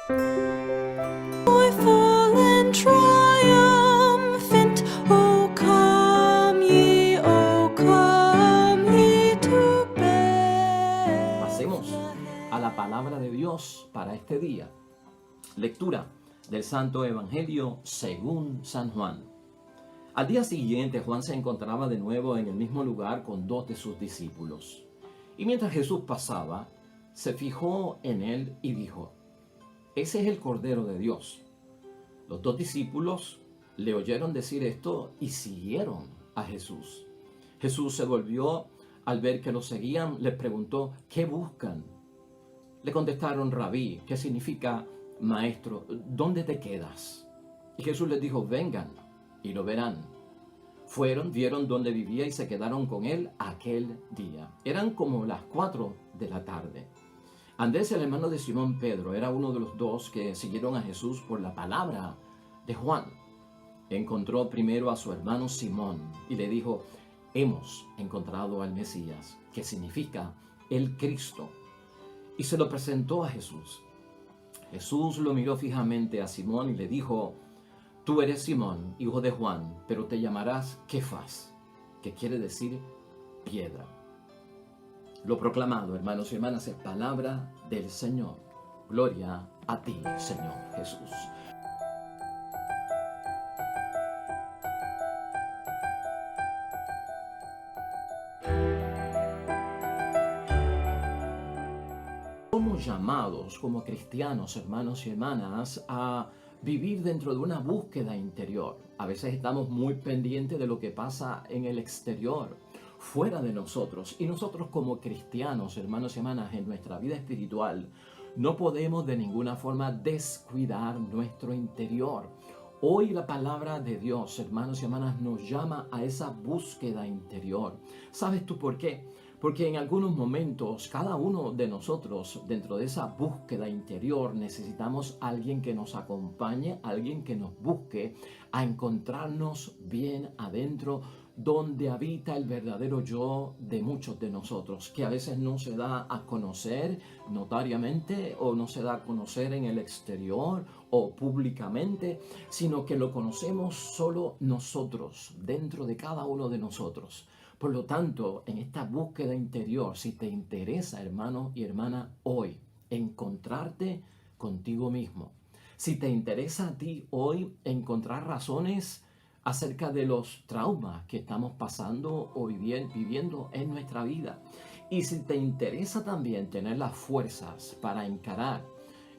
Joyful and triumphant, O come ye to Bethlehem. Pasemos a la palabra de Dios para este día. Lectura del Santo Evangelio según San Juan. Al día siguiente, Juan se encontraba de nuevo en el mismo lugar con 2 de sus discípulos. Y mientras Jesús pasaba, se fijó en él y dijo: «Ese es el Cordero de Dios». Los 2 discípulos le oyeron decir esto y siguieron a Jesús. Jesús se volvió al ver que los seguían, les preguntó: «¿Qué buscan?». Le contestaron: «Rabí», que significa maestro, ¿dónde te quedas? Y Jesús les dijo: «Vengan y lo verán». Fueron, vieron dónde vivía y se quedaron con él aquel día. Eran como las 4 de la tarde. Andrés, el hermano de Simón Pedro, era uno de los 2 que siguieron a Jesús por la palabra de Juan. Encontró primero a su hermano Simón y le dijo: «Hemos encontrado al Mesías», que significa el Cristo. Y se lo presentó a Jesús. Jesús lo miró fijamente a Simón y le dijo: «Tú eres Simón, hijo de Juan, pero te llamarás Kefas», que quiere decir piedra. Lo proclamado, hermanos y hermanas, es palabra del Señor. Gloria a ti, Señor Jesús. Somos llamados como cristianos, hermanos y hermanas, a vivir dentro de una búsqueda interior. A veces estamos muy pendientes de lo que pasa en el exterior, fuera de nosotros. Y nosotros como cristianos, hermanos y hermanas, en nuestra vida espiritual, no podemos de ninguna forma descuidar nuestro interior. Hoy la palabra de Dios, hermanos y hermanas, nos llama a esa búsqueda interior. ¿Sabes tú por qué? Porque en algunos momentos, cada uno de nosotros, dentro de esa búsqueda interior, necesitamos a alguien que nos acompañe, alguien que nos busque a encontrarnos bien adentro, donde habita el verdadero yo de muchos de nosotros, que a veces no se da a conocer notariamente o no se da a conocer en el exterior o públicamente, sino que lo conocemos solo nosotros, dentro de cada uno de nosotros. Por lo tanto, en esta búsqueda interior, si te interesa, hermano y hermana, hoy encontrarte contigo mismo, si te interesa a ti hoy encontrar razones acerca de los traumas que estamos pasando o viviendo en nuestra vida, y si te interesa también tener las fuerzas para encarar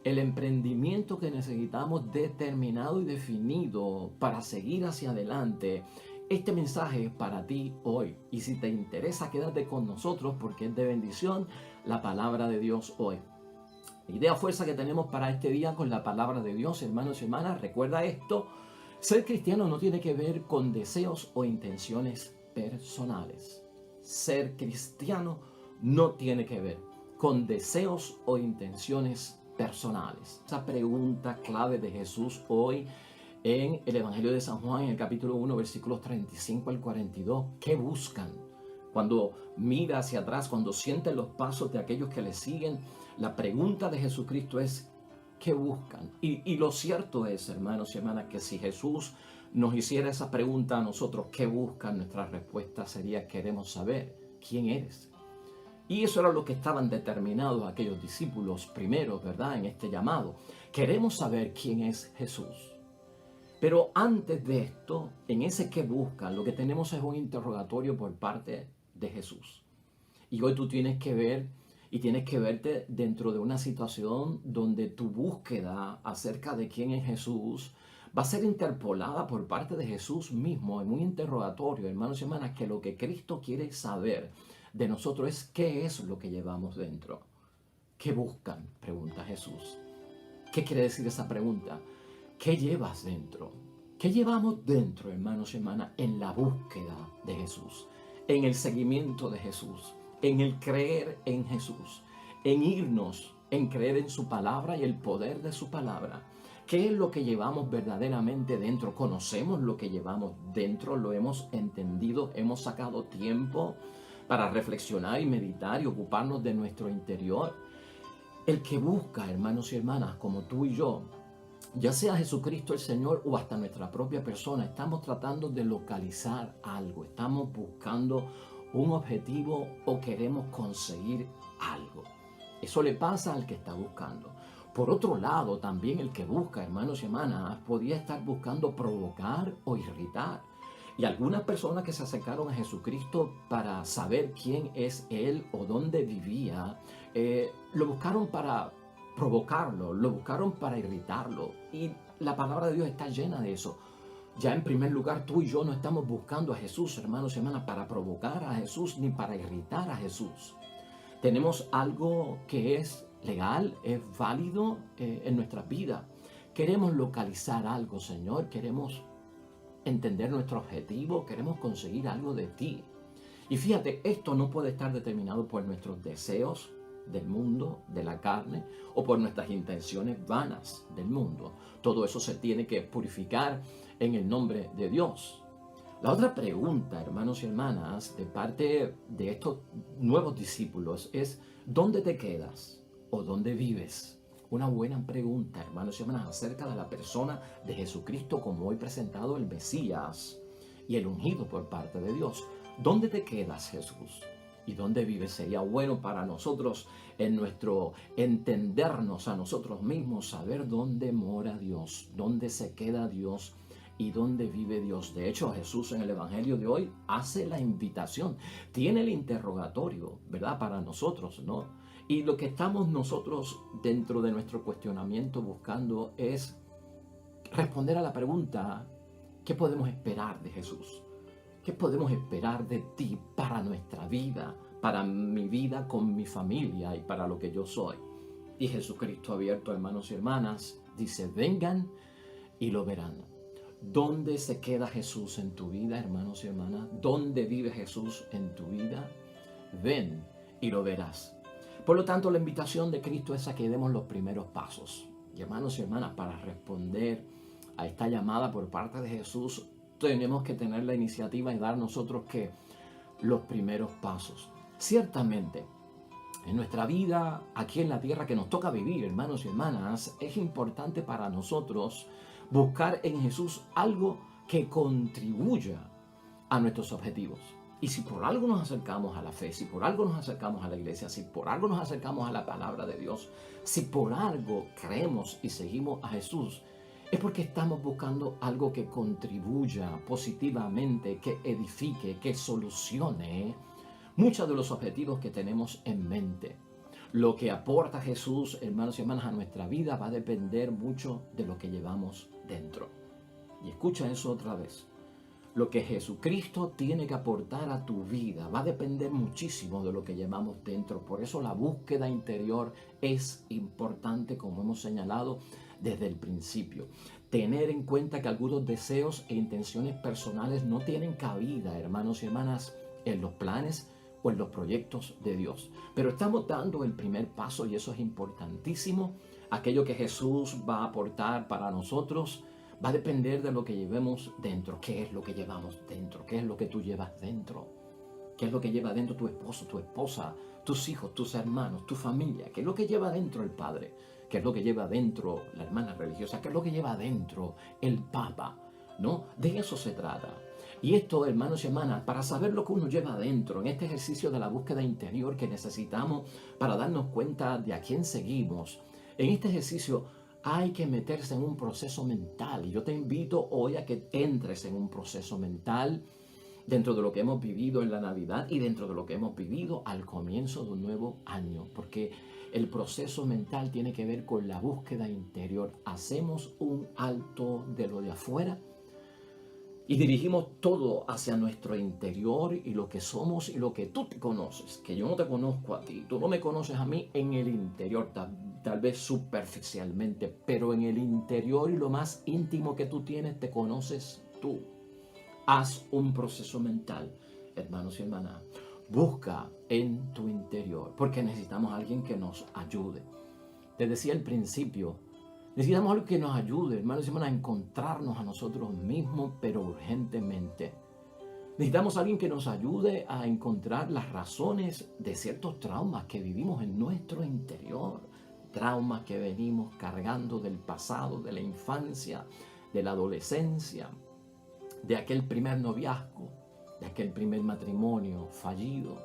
el emprendimiento que necesitamos determinado y definido para seguir hacia adelante, este mensaje es para ti hoy. Y si te interesa, quédate con nosotros porque es de bendición la palabra de Dios hoy. La idea fuerza que tenemos para este día con la palabra de Dios, hermanos y hermanas, recuerda esto: ser cristiano no tiene que ver con deseos o intenciones personales. Ser cristiano no tiene que ver con deseos o intenciones personales. Esa pregunta clave de Jesús hoy en el Evangelio de San Juan, en el capítulo 1, versículos 35 al 42. ¿Qué buscan? Cuando mira hacia atrás, cuando siente los pasos de aquellos que le siguen, la pregunta de Jesucristo es: ¿qué buscan? Y lo cierto es, hermanos y hermanas, que si Jesús nos hiciera esa pregunta a nosotros, ¿qué buscan?, nuestra respuesta sería: queremos saber quién eres. Y eso era lo que estaban determinados aquellos discípulos primeros, ¿verdad?, en este llamado. Queremos saber quién es Jesús. Pero antes de esto, en ese que buscan, lo que tenemos es un interrogatorio por parte de Jesús. Y hoy tú tienes que ver y tienes que verte dentro de una situación donde tu búsqueda acerca de quién es Jesús va a ser interpolada por parte de Jesús mismo en un interrogatorio, hermanos y hermanas, que lo que Cristo quiere saber de nosotros es qué es lo que llevamos dentro. ¿Qué buscan?, pregunta Jesús. ¿Qué quiere decir esa pregunta? ¿Qué llevas dentro? ¿Qué llevamos dentro, hermanos y hermanas, en la búsqueda de Jesús, en el seguimiento de Jesús, en el creer en Jesús, en irnos, en creer en su palabra y el poder de su palabra? ¿Qué es lo que llevamos verdaderamente dentro? ¿Conocemos lo que llevamos dentro? ¿Lo hemos entendido? ¿Hemos sacado tiempo para reflexionar y meditar y ocuparnos de nuestro interior? El que busca, hermanos y hermanas, como tú y yo, ya sea Jesucristo el Señor o hasta nuestra propia persona, estamos tratando de localizar algo, estamos buscando un objetivo o queremos conseguir algo. Eso le pasa al que está buscando. Por otro lado, también el que busca, hermanos y hermanas, podía estar buscando provocar o irritar. Y algunas personas que se acercaron a Jesucristo para saber quién es Él o dónde vivía, lo buscaron para provocarlo, lo buscaron para irritarlo. Y la palabra de Dios está llena de eso. Ya en primer lugar, tú y yo no estamos buscando a Jesús, hermanos y hermanas, para provocar a Jesús ni para irritar a Jesús. Tenemos algo que es legal, es válido en nuestra vida. Queremos localizar algo, Señor, queremos entender nuestro objetivo, queremos conseguir algo de ti. Y fíjate, esto no puede estar determinado por nuestros deseos del mundo, de la carne, o por nuestras intenciones vanas del mundo. Todo eso se tiene que purificar en el nombre de Dios. La otra pregunta, hermanos y hermanas, de parte de estos nuevos discípulos es: ¿dónde te quedas o dónde vives? Una buena pregunta, hermanos y hermanas, acerca de la persona de Jesucristo como hoy presentado el Mesías y el ungido por parte de Dios. ¿Dónde te quedas, Jesús? ¿Y dónde vives? Sería bueno para nosotros, en nuestro entendernos a nosotros mismos, saber dónde mora Dios, dónde se queda Dios y dónde vive Dios. De hecho, Jesús en el Evangelio de hoy hace la invitación, tiene el interrogatorio, ¿verdad? Para nosotros, ¿no? Y lo que estamos nosotros dentro de nuestro cuestionamiento buscando es responder a la pregunta: ¿qué podemos esperar de Jesús? ¿Qué podemos esperar de ti para nuestra vida, para mi vida con mi familia y para lo que yo soy? Y Jesucristo abierto, hermanos y hermanas, dice: vengan y lo verán. ¿Dónde se queda Jesús en tu vida, hermanos y hermanas? ¿Dónde vive Jesús en tu vida? Ven y lo verás. Por lo tanto, la invitación de Cristo es a que demos los primeros pasos. Y hermanos y hermanas, para responder a esta llamada por parte de Jesús, tenemos que tener la iniciativa y dar nosotros que los primeros pasos. Ciertamente, en nuestra vida, aquí en la tierra que nos toca vivir, hermanos y hermanas, es importante para nosotros buscar en Jesús algo que contribuya a nuestros objetivos. Y si por algo nos acercamos a la fe, si por algo nos acercamos a la iglesia, si por algo nos acercamos a la palabra de Dios, si por algo creemos y seguimos a Jesús, es porque estamos buscando algo que contribuya positivamente, que edifique, que solucione muchos de los objetivos que tenemos en mente. Lo que aporta Jesús, hermanos y hermanas, a nuestra vida va a depender mucho de lo que llevamos dentro. Y escucha eso otra vez. Lo que Jesucristo tiene que aportar a tu vida va a depender muchísimo de lo que llevamos dentro. Por eso la búsqueda interior es importante, como hemos señalado desde el principio. Tener en cuenta que algunos deseos e intenciones personales no tienen cabida, hermanos y hermanas, en los planes o en los proyectos de Dios. Pero estamos dando el primer paso y eso es importantísimo. Aquello que Jesús va a aportar para nosotros va a depender de lo que llevemos dentro. ¿Qué es lo que llevamos dentro? ¿Qué es lo que tú llevas dentro? ¿Qué es lo que lleva dentro tu esposo, tu esposa, tus hijos, tus hermanos, tu familia? ¿Qué es lo que lleva dentro el padre? ¿Qué es lo que lleva dentro la hermana religiosa? ¿Qué es lo que lleva dentro el papa? ¿No? De eso se trata. Y esto, hermanos y hermanas, para saber lo que uno lleva adentro, en este ejercicio de la búsqueda interior que necesitamos para darnos cuenta de a quién seguimos, en este ejercicio hay que meterse en un proceso mental. Y yo te invito hoy a que entres en un proceso mental dentro de lo que hemos vivido en la Navidad y dentro de lo que hemos vivido al comienzo de un nuevo año. Porque el proceso mental tiene que ver con la búsqueda interior. Hacemos un alto de lo de afuera y dirigimos todo hacia nuestro interior y lo que somos y lo que tú te conoces, que yo no te conozco a ti, tú no me conoces a mí en el interior, tal vez superficialmente, pero en el interior y lo más íntimo que tú tienes te conoces tú. Haz un proceso mental, hermanos y hermanas. Busca en tu interior, porque necesitamos a alguien que nos ayude. Te decía al principio, necesitamos algo que nos ayude, hermanos y hermanas, a encontrarnos a nosotros mismos, pero urgentemente. Necesitamos a alguien que nos ayude a encontrar las razones de ciertos traumas que vivimos en nuestro interior. traumas que venimos cargando del pasado, de la infancia, de la adolescencia, de aquel primer noviazgo, de aquel primer matrimonio fallido,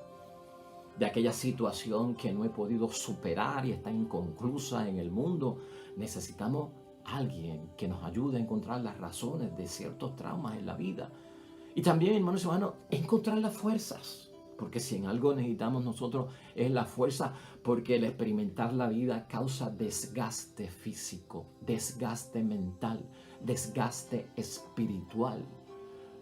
de aquella situación que no he podido superar y está inconclusa en el mundo. Necesitamos alguien que nos ayude a encontrar las razones de ciertos traumas en la vida. Y también, hermanos y hermanos, encontrar las fuerzas. Porque si en algo necesitamos nosotros es la fuerza, porque el experimentar la vida causa desgaste físico, desgaste mental, desgaste espiritual.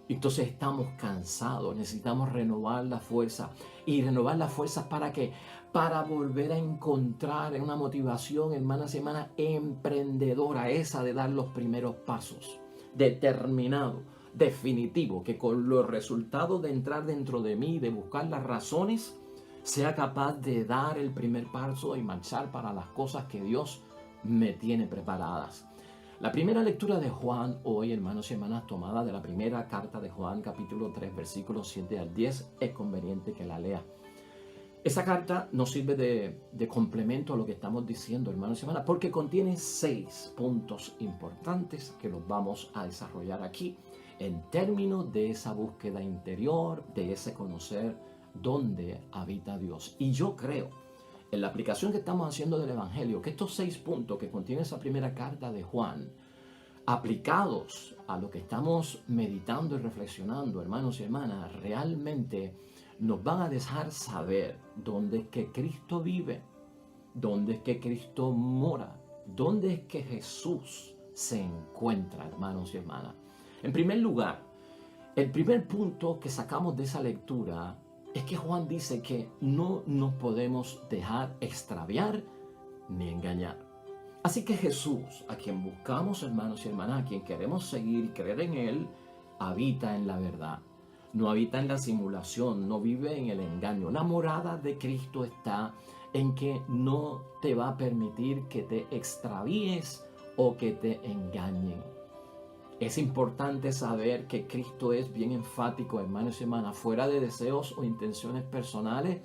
Entonces estamos cansados, necesitamos renovar la fuerza. Y renovar la fuerza ¿para qué? Para volver a encontrar una motivación, hermanas y hermanas, emprendedora, esa de dar los primeros pasos, determinado, definitivo, que con los resultados de entrar dentro de mí, de buscar las razones, sea capaz de dar el primer paso y marchar para las cosas que Dios me tiene preparadas. La primera lectura de Juan hoy, hermanos y hermanas, tomada de la primera carta de Juan, capítulo 3, versículos 7 al 10, es conveniente que la lea. Esa carta nos sirve de complemento a lo que estamos diciendo, hermanos y hermanas, porque contiene 6 puntos importantes que los vamos a desarrollar aquí en términos de esa búsqueda interior, de ese conocer dónde habita Dios. Y yo creo, en la aplicación que estamos haciendo del Evangelio, que estos 6 puntos que contiene esa primera carta de Juan, aplicados a lo que estamos meditando y reflexionando, hermanos y hermanas, realmente nos van a dejar saber dónde es que Cristo vive, dónde es que Cristo mora, dónde es que Jesús se encuentra, hermanos y hermanas. En primer lugar, el primer punto que sacamos de esa lectura es que Juan dice que no nos podemos dejar extraviar ni engañar. Así que Jesús, a quien buscamos, hermanos y hermanas, a quien queremos seguir y creer en Él, habita en la verdad. No habita en la simulación, no vive en el engaño. La morada de Cristo está en que no te va a permitir que te extravíes o que te engañen. Es importante saber que Cristo es bien enfático, hermanos y hermanas, fuera de deseos o intenciones personales.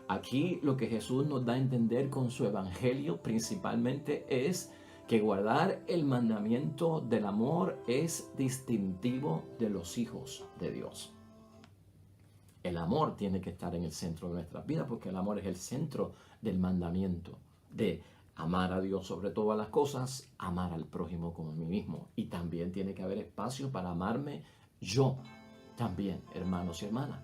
Aquí lo que Jesús nos da a entender con su evangelio principalmente es que guardar el mandamiento del amor es distintivo de los hijos de Dios. El amor tiene que estar en el centro de nuestras vidas porque el amor es el centro del mandamiento de amar a Dios sobre todas las cosas, amar al prójimo como a mí mismo. Y también tiene que haber espacio para amarme yo también, hermanos y hermanas.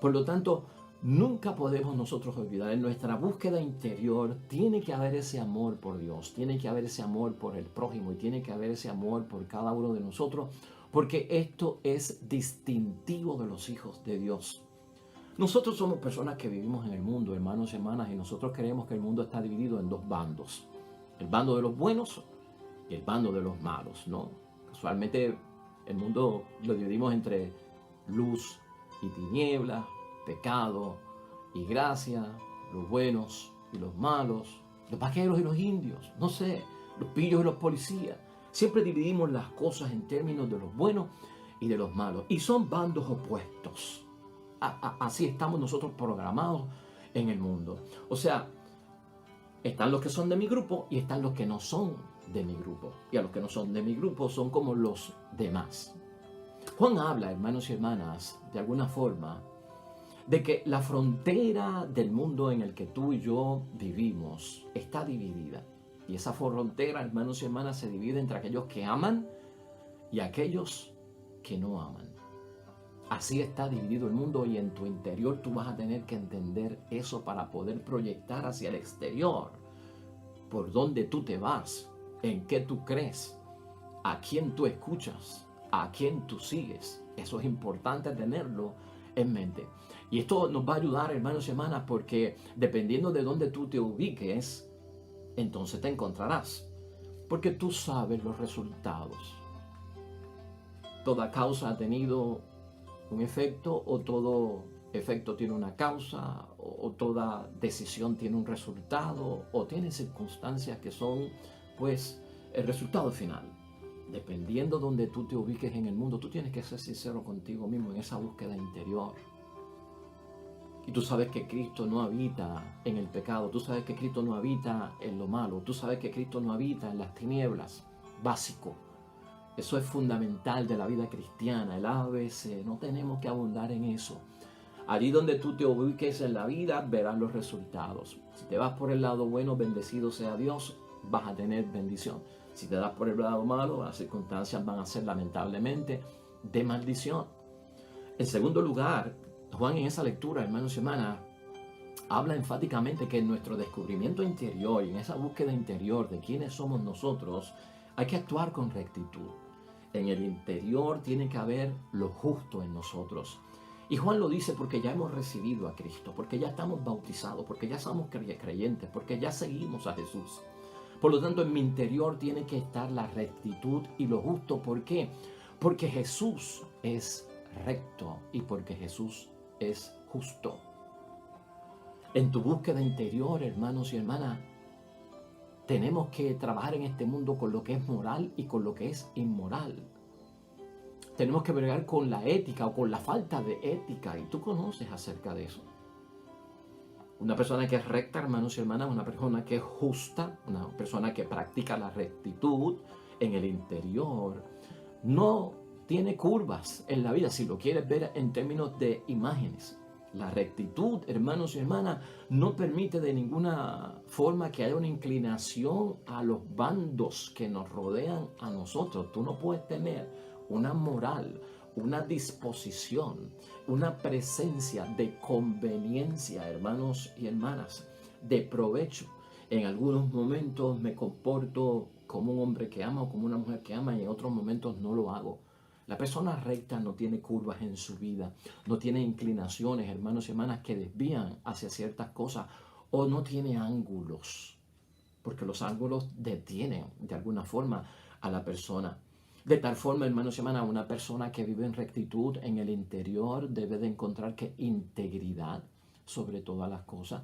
Por lo tanto, nunca podemos nosotros olvidar, en nuestra búsqueda interior tiene que haber ese amor por Dios, tiene que haber ese amor por el prójimo y tiene que haber ese amor por cada uno de nosotros, porque esto es distintivo de los hijos de Dios. Nosotros somos personas que vivimos en el mundo, hermanos y hermanas, y nosotros creemos que el mundo está dividido en 2 bandos. El bando de los buenos y el bando de los malos, ¿no? Casualmente el mundo lo dividimos entre luz y tiniebla, pecado y gracia, los buenos y los malos, los vaqueros y los indios, no sé, los pillos y los policías. Siempre dividimos las cosas en términos de los buenos y de los malos. Y son bandos opuestos. Así estamos nosotros programados en el mundo. O sea, están los que son de mi grupo y están los que no son de mi grupo. Y a los que no son de mi grupo son como los demás. Juan habla, hermanos y hermanas, de alguna forma, de que la frontera del mundo en el que tú y yo vivimos está dividida. Y esa frontera, hermanos y hermanas, se divide entre aquellos que aman y aquellos que no aman. Así está dividido el mundo y en tu interior tú vas a tener que entender eso para poder proyectar hacia el exterior por dónde tú te vas, en qué tú crees, a quién tú escuchas, a quién tú sigues. Eso es importante tenerlo en mente. Y esto nos va a ayudar, hermanos y hermanas, porque dependiendo de dónde tú te ubiques, entonces te encontrarás. Porque tú sabes los resultados. Toda causa ha tenido un efecto, o todo efecto tiene una causa, o toda decisión tiene un resultado, o tiene circunstancias que son, pues, el resultado final. Dependiendo de donde tú te ubiques en el mundo, tú tienes que ser sincero contigo mismo en esa búsqueda interior. Y tú sabes que Cristo no habita en el pecado, tú sabes que Cristo no habita en lo malo, tú sabes que Cristo no habita en las tinieblas. Básico. Eso es fundamental de la vida cristiana, el ABC. No tenemos que abundar en eso. Allí donde tú te ubiques en la vida, verás los resultados. Si te vas por el lado bueno, bendecido sea Dios, vas a tener bendición. Si te das por el lado malo, las circunstancias van a ser lamentablemente de maldición. En segundo lugar, Juan en esa lectura, hermanos y hermanas, habla enfáticamente que en nuestro descubrimiento interior y en esa búsqueda interior de quiénes somos nosotros, hay que actuar con rectitud. En el interior tiene que haber lo justo en nosotros. Y Juan lo dice porque ya hemos recibido a Cristo, porque ya estamos bautizados, porque ya somos creyentes, porque ya seguimos a Jesús. Por lo tanto, en mi interior tiene que estar la rectitud y lo justo. ¿Por qué? Porque Jesús es recto y porque Jesús es justo. En tu búsqueda interior, hermanos y hermanas, tenemos que trabajar en este mundo con lo que es moral y con lo que es inmoral. Tenemos que bregar con la ética o con la falta de ética, y tú conoces acerca de eso. Una persona que es recta, hermanos y hermanas, una persona que es justa, una persona que practica la rectitud en el interior, no tiene curvas en la vida, si lo quieres ver en términos de imágenes. La rectitud, hermanos y hermanas, no permite de ninguna forma que haya una inclinación a los bandos que nos rodean a nosotros. Tú no puedes tener una moral, una disposición, una presencia de conveniencia, hermanos y hermanas, de provecho. En algunos momentos me comporto como un hombre que ama o como una mujer que ama y en otros momentos no lo hago. La persona recta no tiene curvas en su vida, no tiene inclinaciones, hermanos y hermanas, que desvían hacia ciertas cosas, o no tiene ángulos, porque los ángulos detienen de alguna forma a la persona. De tal forma, hermanos y hermanas, una persona que vive en rectitud en el interior debe de encontrar que integridad sobre todas las cosas,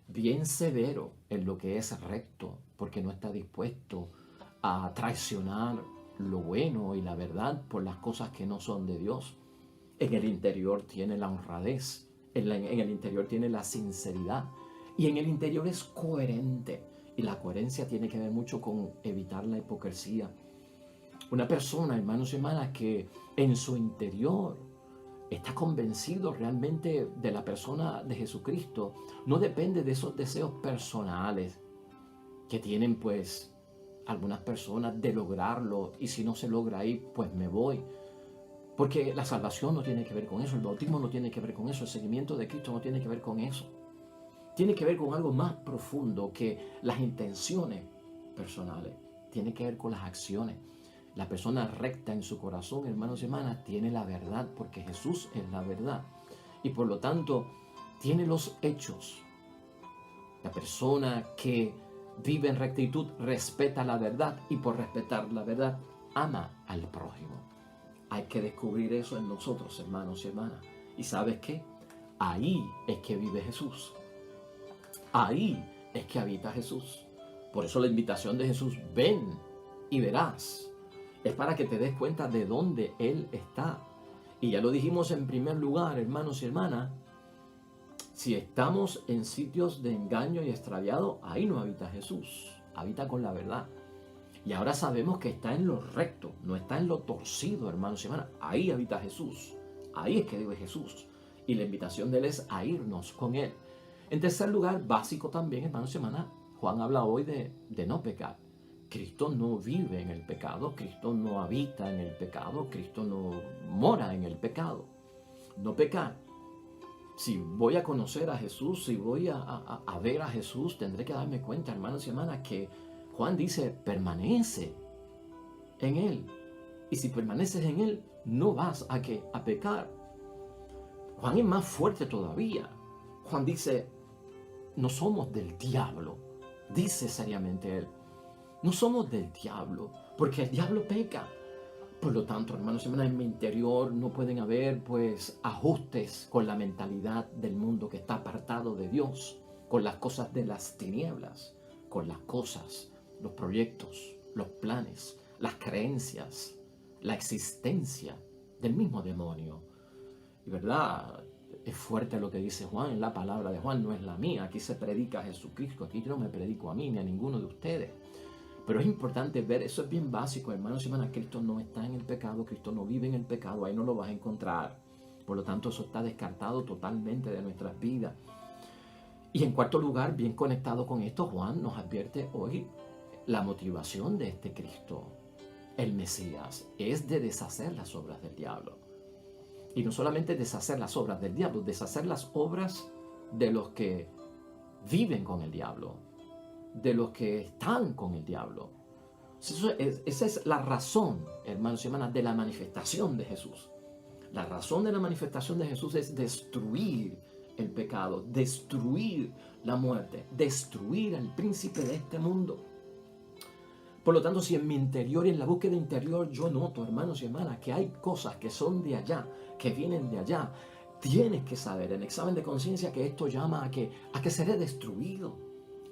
bien severo en lo que es recto, porque no está dispuesto a traicionar lo bueno y la verdad por las cosas que no son de Dios. En el interior tiene la honradez, en el interior tiene la sinceridad y en el interior es coherente. Y la coherencia tiene que ver mucho con evitar la hipocresía. Una persona, hermanos y hermanas, que en su interior está convencido realmente de la persona de Jesucristo, no depende de esos deseos personales que tienen pues algunas personas de lograrlo, y si no se logra ahí, pues me voy. Porque la salvación no tiene que ver con eso, el bautismo no tiene que ver con eso, el seguimiento de Cristo no tiene que ver con eso. Tiene que ver con algo más profundo que las intenciones personales, tiene que ver con las acciones. La persona recta en su corazón, hermanos y hermanas, tiene la verdad, porque Jesús es la verdad. Y por lo tanto, tiene los hechos. La persona que vive en rectitud respeta la verdad y por respetar la verdad ama al prójimo. Hay que descubrir eso en nosotros, hermanos y hermanas. ¿Y sabes qué? Ahí es que vive Jesús. Ahí es que habita Jesús. Por eso la invitación de Jesús, ven y verás, es para que te des cuenta de dónde Él está. Y ya lo dijimos en primer lugar, hermanos y hermanas, si estamos en sitios de engaño y extraviado, ahí no habita Jesús, habita con la verdad. Y ahora sabemos que está en lo recto, no está en lo torcido, hermanos y hermanas. Ahí habita Jesús, ahí es que vive Jesús. Y la invitación de Él es a irnos con Él. En tercer lugar, básico también, hermanos y hermanas, Juan habla hoy de no pecar. Cristo no vive en el pecado, Cristo no habita en el pecado, Cristo no mora en el pecado. No pecar. Si voy a conocer a Jesús, si voy a ver a Jesús, tendré que darme cuenta, hermanos y hermanas, que Juan dice, permanece en Él. Y si permaneces en Él, no vas a pecar. Juan es más fuerte todavía. Juan dice, no somos del diablo. Dice seriamente Él. No somos del diablo, porque el diablo peca. Por lo tanto, hermanos y hermanas, en mi interior no pueden haber pues ajustes con la mentalidad del mundo que está apartado de Dios, con las cosas de las tinieblas, con las cosas, los proyectos, los planes, las creencias, la existencia del mismo demonio. Y verdad, Es fuerte lo que dice Juan, en la palabra de Juan, no es la mía. Aquí se predica a Jesucristo, aquí yo no me predico a mí ni a ninguno de ustedes. Pero es importante ver, eso es bien básico, hermanos y hermanas. Cristo no está en el pecado, Cristo no vive en el pecado, ahí no lo vas a encontrar. Por lo tanto, eso está descartado totalmente de nuestras vidas. Y en cuarto lugar, bien conectado con esto, Juan nos advierte hoy la motivación de este Cristo, el Mesías, es de deshacer las obras del diablo. Y no solamente deshacer las obras del diablo, deshacer las obras de los que viven con el diablo, de los que están con el diablo. Esa es la razón, hermanos y hermanas, de la manifestación de Jesús. La razón de la manifestación de Jesús es destruir el pecado, destruir la muerte, destruir al príncipe de este mundo. Por lo tanto, si en mi interior y en la búsqueda interior yo noto, hermanos y hermanas, que hay cosas que son de allá, que vienen de allá, tienes que saber en examen de conciencia que esto llama a que seré destruido.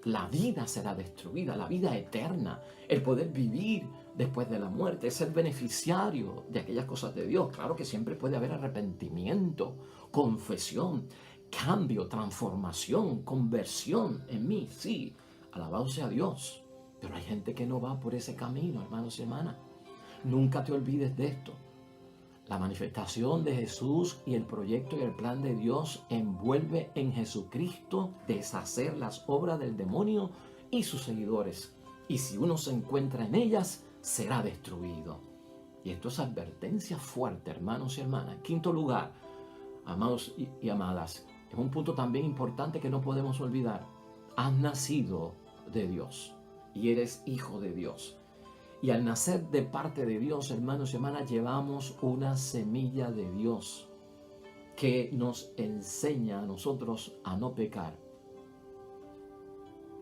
La vida será destruida, la vida eterna, el poder vivir después de la muerte, ser beneficiario de aquellas cosas de Dios. Claro que siempre puede haber arrepentimiento, confesión, cambio, transformación, conversión en mí, sí, alabado sea Dios. Pero hay gente que no va por ese camino, hermanos y hermanas. Nunca te olvides de esto. La manifestación de Jesús y el proyecto y el plan de Dios envuelve en Jesucristo deshacer las obras del demonio y sus seguidores. Y si uno se encuentra en ellas, será destruido. Y esto es advertencia fuerte, hermanos y hermanas. En quinto lugar, amados y amadas, es un punto también importante que no podemos olvidar. Has nacido de Dios y eres hijo de Dios. Y al nacer de parte de Dios, hermanos y hermanas, llevamos una semilla de Dios que nos enseña a nosotros a no pecar.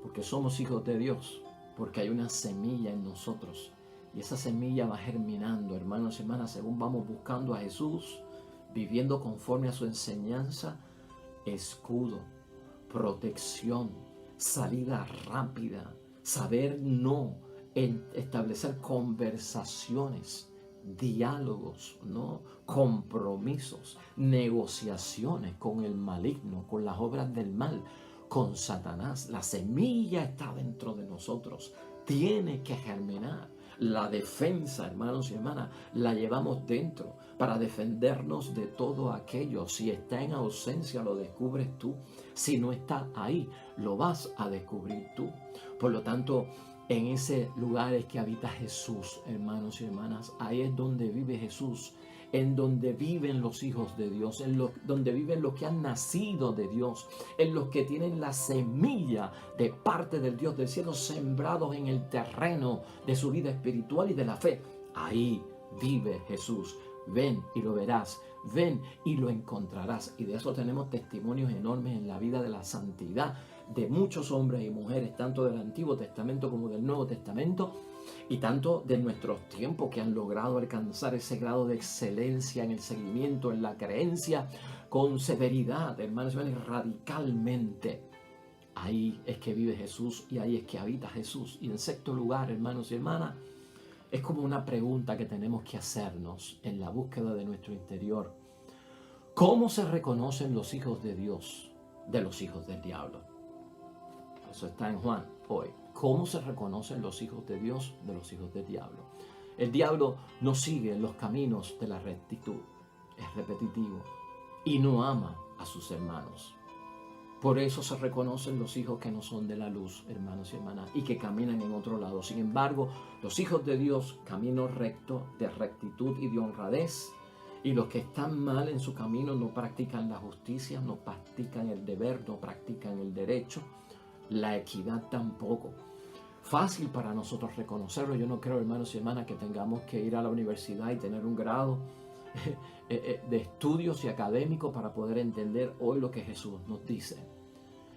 Porque somos hijos de Dios, porque hay una semilla en nosotros. Y esa semilla va germinando, hermanos y hermanas, según vamos buscando a Jesús, viviendo conforme a su enseñanza, escudo, protección, salida rápida, saber no, establecer conversaciones, diálogos, ¿no? Compromisos, negociaciones con el maligno, con las obras del mal, con Satanás. La semilla está dentro de nosotros, tiene que germinar. La defensa, hermanos y hermanas, la llevamos dentro para defendernos de todo aquello. Si está en ausencia, lo descubres tú. Si no está ahí, lo vas a descubrir tú. Por lo tanto, en ese lugar es que habita Jesús, hermanos y hermanas. Ahí es donde vive Jesús, en donde viven los hijos de Dios, donde viven los que han nacido de Dios, en los que tienen la semilla de parte del Dios del cielo sembrados en el terreno de su vida espiritual y de la fe. Ahí vive Jesús. Ven y lo verás, ven y lo encontrarás. Y de eso tenemos testimonios enormes en la vida de la santidad de muchos hombres y mujeres, tanto del Antiguo Testamento como del Nuevo Testamento, y tanto de nuestros tiempos, que han logrado alcanzar ese grado de excelencia en el seguimiento, en la creencia, con severidad, hermanos y hermanas, radicalmente. Ahí es que vive Jesús y ahí es que habita Jesús. Y en sexto lugar, hermanos y hermanas, es como una pregunta que tenemos que hacernos en la búsqueda de nuestro interior. ¿Cómo se reconocen los hijos de Dios de los hijos del diablo? Eso está en Juan hoy. ¿Cómo se reconocen los hijos de Dios de los hijos del diablo? El diablo no sigue los caminos de la rectitud, es repetitivo y no ama a sus hermanos. Por eso se reconocen los hijos que no son de la luz, hermanos y hermanas, y que caminan en otro lado. Sin embargo, los hijos de Dios, camino recto, de rectitud y de honradez, y los que están mal en su camino no practican la justicia, no practican el deber, no practican el derecho, la equidad tampoco. Fácil para nosotros reconocerlo. Yo no creo, hermanos y hermanas, que tengamos que ir a la universidad y tener un grado de estudios y académicos para poder entender hoy lo que Jesús nos dice.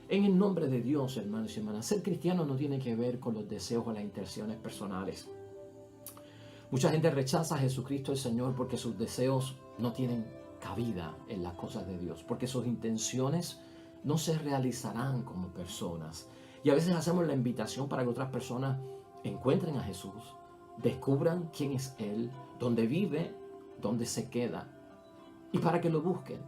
En el nombre de Dios, hermanos y hermanas, ser cristiano no tiene que ver con los deseos o las intenciones personales. Mucha gente rechaza a Jesucristo el Señor porque sus deseos no tienen cabida en las cosas de Dios, porque sus intenciones no se realizarán como personas. Y a veces hacemos la invitación para que otras personas encuentren a Jesús, descubran quién es Él, dónde vive, dónde se queda, y para que lo busquen.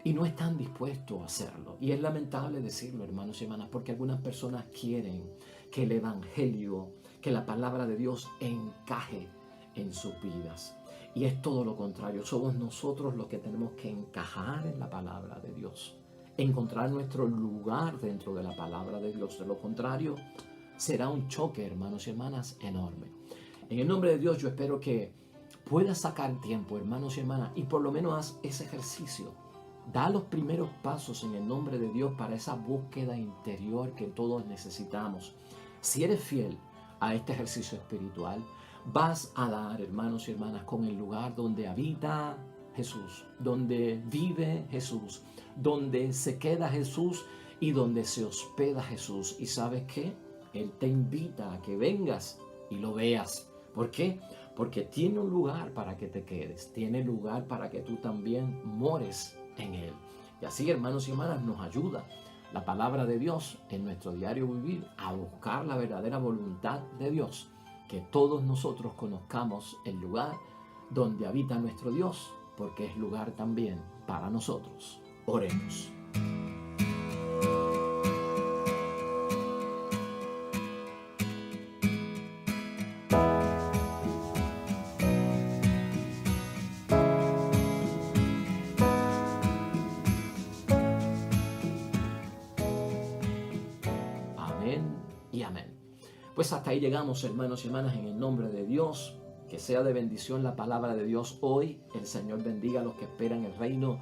y no están dispuestos a hacerlo. Y es lamentable decirlo, hermanos y hermanas, porque algunas personas quieren que el evangelio, que la palabra de Dios encaje en sus vidas. Y es todo lo contrario. Somos nosotros los que tenemos que encajar en la palabra de Dios, encontrar nuestro lugar dentro de la palabra de Dios. De lo contrario, será un choque, hermanos y hermanas, enorme. En el nombre de Dios, yo espero que puedas sacar tiempo, hermanos y hermanas, y por lo menos haz ese ejercicio. Da los primeros pasos en el nombre de Dios para esa búsqueda interior que todos necesitamos. Si eres fiel a este ejercicio espiritual, vas a dar, hermanos y hermanas, con el lugar donde habita Jesús, donde vive Jesús, donde se queda Jesús y donde se hospeda Jesús. ¿Y sabes qué? Él te invita a que vengas y lo veas. ¿Por qué? Porque tiene un lugar para que te quedes, tiene lugar para que tú también mores en Él. Y así, hermanos y hermanas, nos ayuda la palabra de Dios en nuestro diario vivir a buscar la verdadera voluntad de Dios, que todos nosotros conozcamos el lugar donde habita nuestro Dios, porque es lugar también para nosotros. Oremos. Amén y amén. Pues hasta ahí llegamos, hermanos y hermanas, en el nombre de Dios. Que sea de bendición la palabra de Dios hoy. El Señor bendiga a los que esperan el reino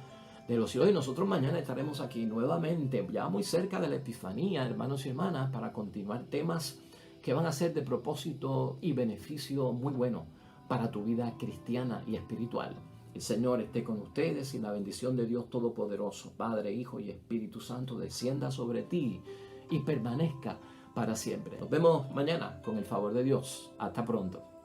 de los cielos. Y nosotros mañana estaremos aquí nuevamente, ya muy cerca de la Epifanía, hermanos y hermanas, para continuar temas que van a ser de propósito y beneficio muy bueno para tu vida cristiana y espiritual. El Señor esté con ustedes y la bendición de Dios Todopoderoso, Padre, Hijo y Espíritu Santo, descienda sobre ti y permanezca para siempre. Nos vemos mañana con el favor de Dios. Hasta pronto.